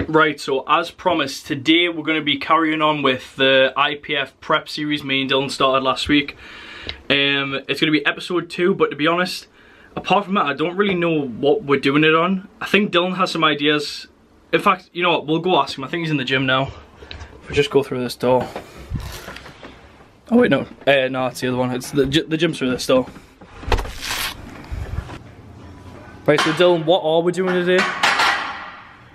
Right, so as promised, today we're going to be carrying on with the IPF prep series me and Dylan started last week. It's going to be episode 2, but to be honest, apart from that, I don't really know what we're doing it on. I think Dylan has some ideas. In fact, you know what, we'll go ask him. I think he's in the gym now. If we just go through this door. Oh wait, no, no, it's the other one. It's the gym's through this door. Right, so Dylan, what are we doing today?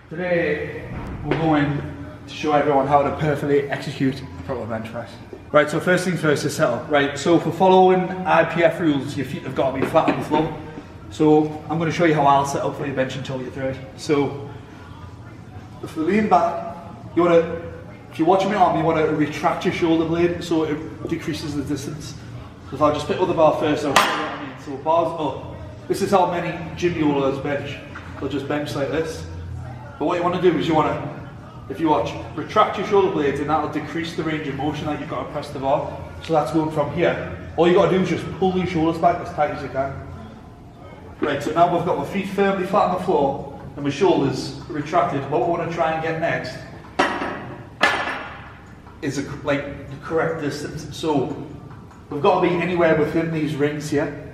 Today, we're going to show everyone how to perfectly execute a proper bench press. Right, so first things first is setup. Right, so for following IPF rules, your feet have got to be flat on the floor. So I'm going to show you how I'll set up for your bench and talk you through it. So, if you lean back, you want to, if you're watching my arm, you want to retract your shoulder blade so it decreases the distance. So if I just pick up the bar first, I'll show you what I mean. So bars up. This is how many gym rollers bench. They'll just bench like this. But what you want to do is you want to, if you watch, retract your shoulder blades and that'll decrease the range of motion that you've got to press the bar. So that's going from here. All you got to do is just pull your shoulders back as tight as you can. Right, so now we've got our feet firmly flat on the floor and my shoulders retracted. What we want to try and get next is like the correct distance. So we've got to be anywhere within these rings here.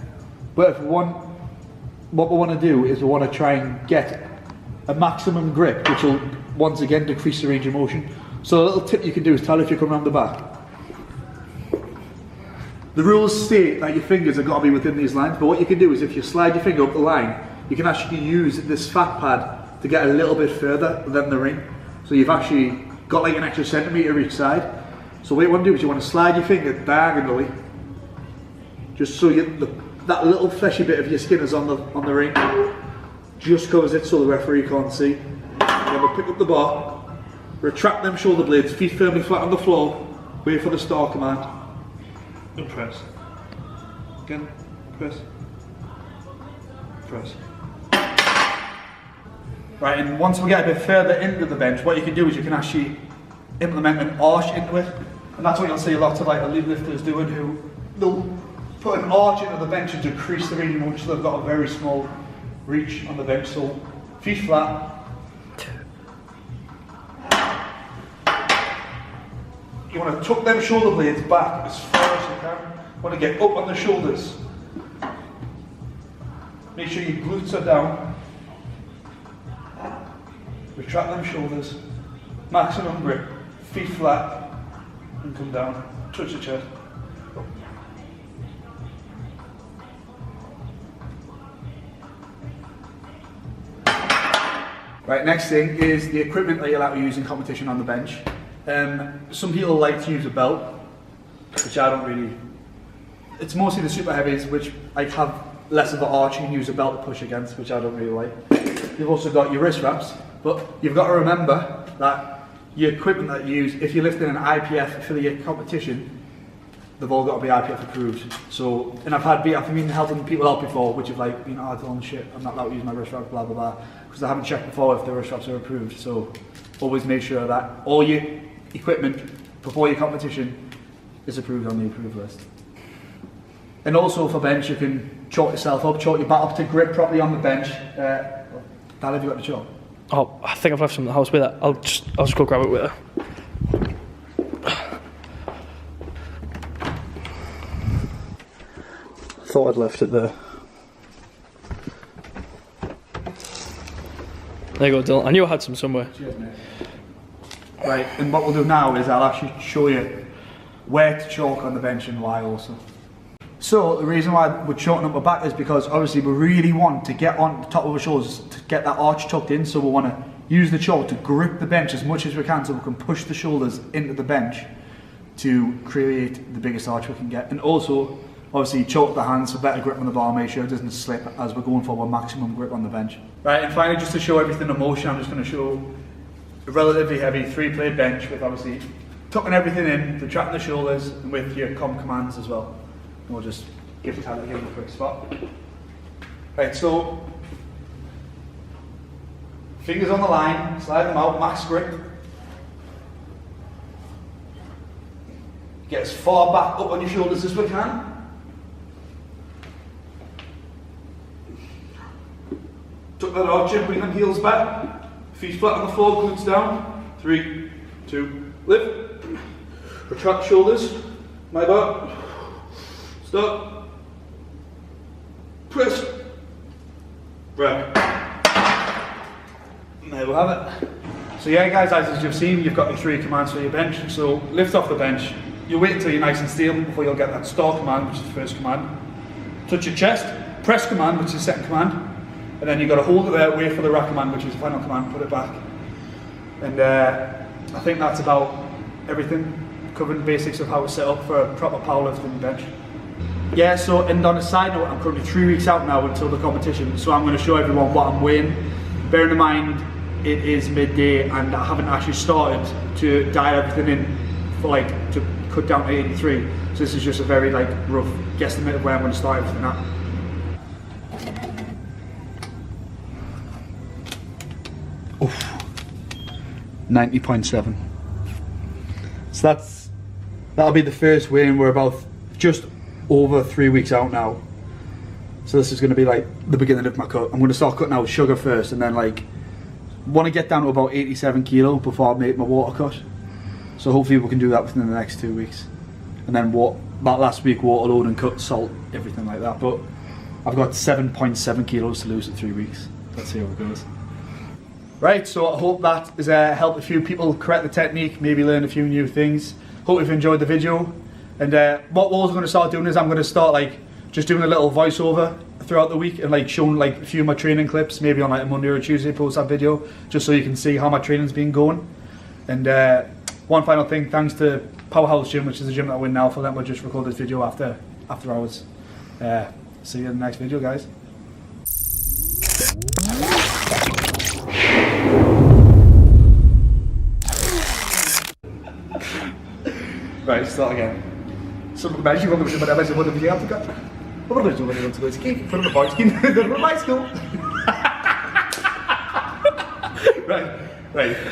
But if what we want to do is we want to try and get a maximum grip, which will once again decrease the range of motion. So a little tip you can do is tell if you come around the back. The rules state that your fingers have got to be within these lines, but what you can do is if you slide your finger up the line, you can actually use this fat pad to get a little bit further than the ring. So you've actually got like an extra centimetre each side. So what you want to do is you want to slide your finger diagonally, just so that little fleshy bit of your skin is on the ring. Just covers it so the referee can't see. Then we'll pick up the bar, retract them shoulder blades, feet firmly flat on the floor, wait for the start command, and press. Again, press. Press. Right, and once we get a bit further into the bench, what you can do is you can actually implement an arch into it. And that's what you'll see lots of like elite lifters doing, who they'll put an arch into the bench to decrease the range of motion so they've got a very small reach on the bench. So feet flat. You want to tuck them shoulder blades back as far as you can. You want to get up on the shoulders. Make sure your glutes are down. Retract them shoulders. Maximum grip. Feet flat. And come down. Touch the chest. Right, next thing is the equipment that you're allowed to use in competition on the bench. Some people like to use a belt, which I don't really. It's mostly the super heavies, which like have less of an arch. You can use a belt to push against, which I don't really like. You've also got your wrist wraps, but you've got to remember that your equipment that you use, if you're lifting an IPF affiliate competition, they've all got to be IPF approved. So, and I've been helping people out before, which have like been oh shit, I'm not allowed to use my wrist wraps, blah blah blah, because I haven't checked before if the wrist wraps are approved. So, always make sure that all your equipment before your competition is approved on the approved list. And also for bench, you can chalk yourself up, chalk your back up to grip properly on the bench. Dad, have you got the chalk? Oh, I think I've left some in the house with it. I'll just go grab it with her. Thought I'd left it there. There you go, Dylan. I knew I had some somewhere. Cheers, mate. Right, and what we'll do now is I'll actually show you where to chalk on the bench and why also. So the reason why we're chalking up our back is because obviously we really want to get on the top of our shoulders to get that arch tucked in, so we want to use the chalk to grip the bench as much as we can so we can push the shoulders into the bench to create the biggest arch we can get. And also obviously chalk the hands for better grip on the bar, make sure it doesn't slip as we're going for our maximum grip on the bench. Right, and finally just to show everything in motion, I'm just going to show a relatively heavy 3-plate bench with obviously tucking everything in, retracting the shoulders, and with your commands as well. And we'll just give it a quick spot. Right, so fingers on the line, slide them out, max grip. Get as far back up on your shoulders as we can. Tuck that arch in, bring them heels back. Feet flat on the floor, glutes down. 3, 2, lift. Retract shoulders. My back. Stop. Press. Right. There we have it. So yeah guys, as you've seen, you've got your 3 commands for your bench. So lift off the bench. You wait until you're nice and stable before you'll get that start command, which is the first command. Touch your chest. Press command, which is the second command. And then you've got to hold it there, wait for the rack command, which is the final command, put it back. And I think that's about everything. Covering the basics of how to set up for a proper powerlifting bench. Yeah, so, and on a side note, I'm currently 3 weeks out now until the competition, so I'm going to show everyone what I'm weighing. Bearing in mind, it is midday and I haven't actually started to diet everything in for like, to cut down to 83. So this is just a very like rough guesstimate of where I'm going to start everything at. Oof. 90.7. So that'll be the first weigh-in. We're about just over 3 weeks out now. So this is going to be like the beginning of my cut. I'm going to start cutting out sugar first and then like want to get down to about 87 kilo before I make my water cut. So hopefully we can do that within the next 2 weeks. And then that last week water load and cut, salt, everything like that. But I've got 7.7 kilos to lose in 3 weeks. Let's see how it goes. Right, so I hope that has helped a few people correct the technique, maybe learn a few new things. Hope you've enjoyed the video. And what we're going to start doing is I'm going to start like just doing a little voiceover throughout the week and like showing like a few of my training clips, maybe on like a Monday or a Tuesday post that video, just so you can see how my training's been going. And one final thing, thanks to Powerhouse gym, which is the gym that I win now, for letting me just record this video after hours. See you in the next video, guys. Right, start again. So imagine quando você vai fazer uma videoapp, fica. Vamos ver o que vai aqui, foi no bike, no bicycle. Right. So